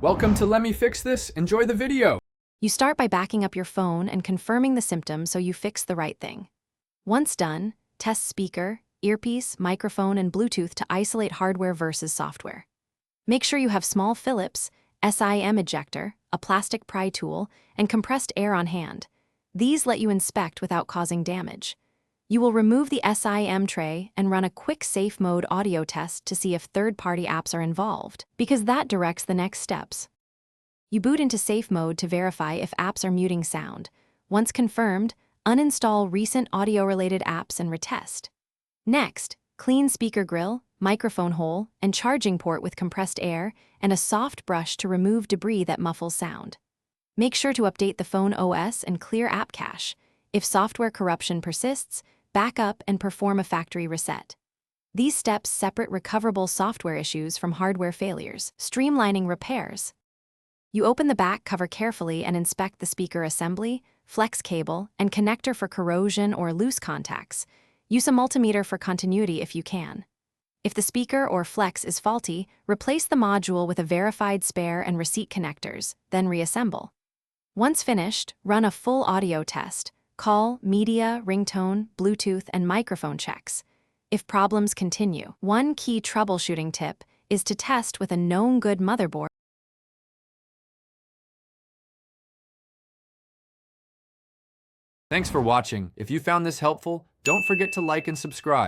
Welcome to Let Me Fix This. Enjoy the video. You start by backing up your phone and confirming the symptoms so you fix the right thing. Once done, test speaker, earpiece, microphone, and Bluetooth to isolate hardware versus software. Make sure you have small Phillips, SIM ejector, a plastic pry tool, and compressed air on hand. These let you inspect without causing damage. You will remove the SIM tray and run a quick safe mode audio test to see if third-party apps are involved, because that directs the next steps. You boot into safe mode to verify if apps are muting sound. Once confirmed, uninstall recent audio-related apps and retest. Next, clean speaker grill, microphone hole, and charging port with compressed air, and a soft brush to remove debris that muffles sound. Make sure to update the phone OS and clear app cache. If software corruption persists, back up and perform a factory reset. These steps separate recoverable software issues from hardware failures, streamlining repairs. You open the back cover carefully and inspect the speaker assembly, flex cable, and connector for corrosion or loose contacts. Use a multimeter for continuity if you can. If the speaker or flex is faulty, replace the module with a verified spare and receipt connectors, then reassemble. Once finished, run a full audio test. Call, media, ringtone, Bluetooth, and microphone checks. If problems continue, one key troubleshooting tip is to test with a known good motherboard. Thanks for watching. If you found this helpful, don't forget to like and subscribe.